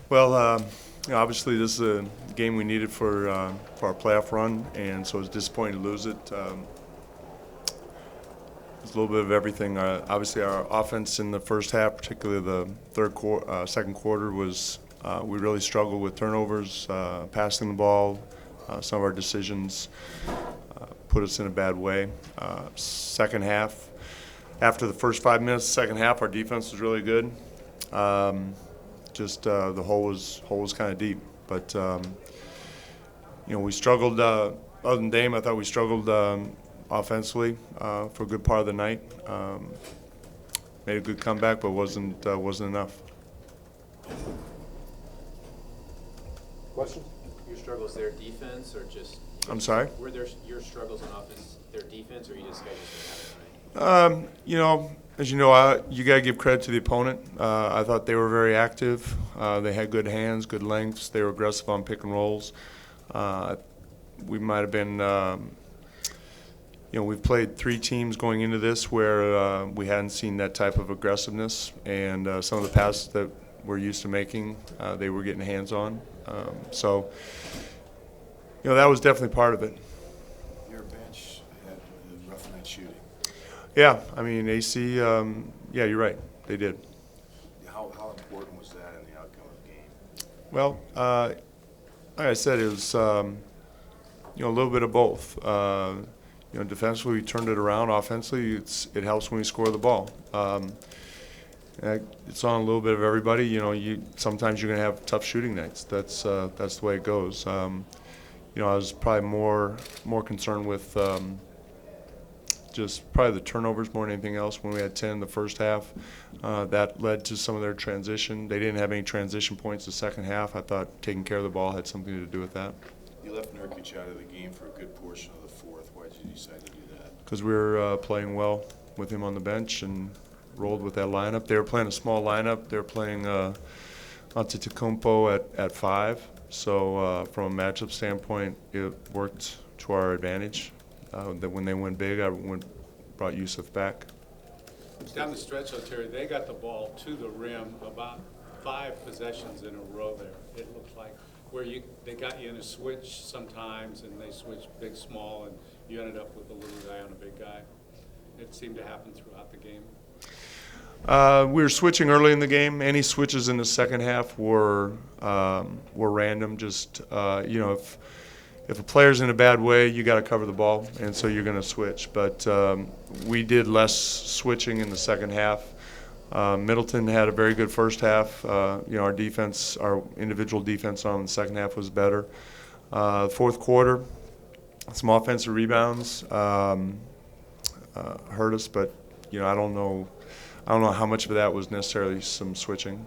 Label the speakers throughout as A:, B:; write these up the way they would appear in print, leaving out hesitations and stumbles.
A: Well, obviously this is a game we needed for our playoff run, and so it's disappointing to lose it. It's a little bit of everything. Obviously, our offense in the first half, particularly the second quarter, was we really struggled with turnovers, passing the ball. Some of our decisions put us in a bad way. Second half, after the first 5 minutes, second half, our defense was really good. The hole was kind of deep, but we struggled. Other than Dame, I thought we struggled offensively for a good part of the night. Made a good comeback, but wasn't enough.
B: Question?
C: Your struggles their defense, or just?
A: I'm sorry?
C: Were there your struggles on offense their defense, or you just guys just didn't have it right?
A: As you know, you got to give credit to the opponent. I thought they were very active. They had good hands, good lengths. They were aggressive on pick and rolls. We might have been, we've played 3 teams going into this where we hadn't seen that type of aggressiveness, and some of the passes that we're used to making, they were getting hands on. That was definitely part of it.
B: Your bench had rough night shooting.
A: Yeah, AC, yeah, you're right. They did.
B: How important was that in the outcome of the game?
A: Well, like I said, it was, a little bit of both. Defensively, we turned it around. Offensively, it helps when we score the ball. It's on a little bit of everybody. Sometimes you're going to have tough shooting nights. That's the way it goes. I was probably more concerned with just probably the turnovers more than anything else. When we had 10 in the first half, that led to some of their transition. They didn't have any transition points the second half. I thought taking care of the ball had something to do with that.
B: You left Nurkic out of the game for a good portion of the fourth. Why did you decide to do that?
A: Because we were playing well with him on the bench and rolled with that lineup. They were playing a small lineup. They were playing Antetokounmpo at 5. So from a matchup standpoint, it worked to our advantage. That when they went big, brought Yusuf back.
D: Down the stretch, though, Terry, they got the ball to the rim about 5 possessions in a row there. It looked like where they got you in a switch sometimes, and they switched big, small, and you ended up with a little guy on a big guy. It seemed to happen throughout the game.
A: We were switching early in the game. Any switches in the second half were random. Just if a player's in a bad way, you got to cover the ball, and so you're going to switch. But we did less switching in the second half. Middleton had a very good first half. Our defense, our individual defense on the second half was better. Fourth quarter, some offensive rebounds hurt us, but I don't know how much of that was necessarily some switching.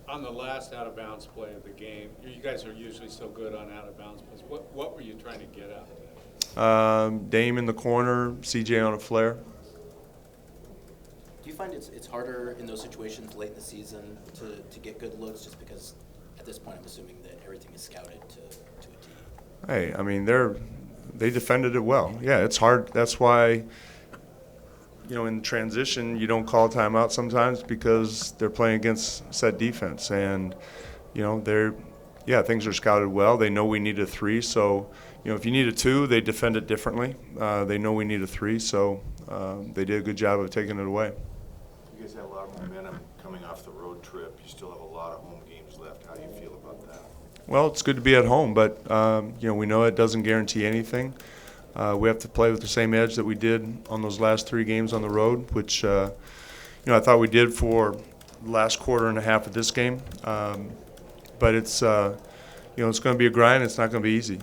D: On the last out-of-bounds play of the game, you guys are usually so good on out-of-bounds plays. What were you trying to get out of that?
A: Dame in the corner, CJ on a flare.
E: Do you find it's harder in those situations late in the season to get good looks, just because at this point I'm assuming that everything is scouted to a T?
A: Hey, they defended it well. Yeah, it's hard. That's why in transition, you don't call timeout sometimes because they're playing against set defense. And, things are scouted well. They know we need a 3. So, if you need a 2, they defend it differently. They know we need a 3, so they did a good job of taking it away.
B: You guys have a lot of momentum coming off the road trip. You still have a lot of home games left. How do you feel about that?
A: Well, it's good to be at home, but, we know it doesn't guarantee anything. We have to play with the same edge that we did on those last 3 games on the road, which I thought we did for the last quarter and a half of this game. But it's going to be a grind. It's not going to be easy.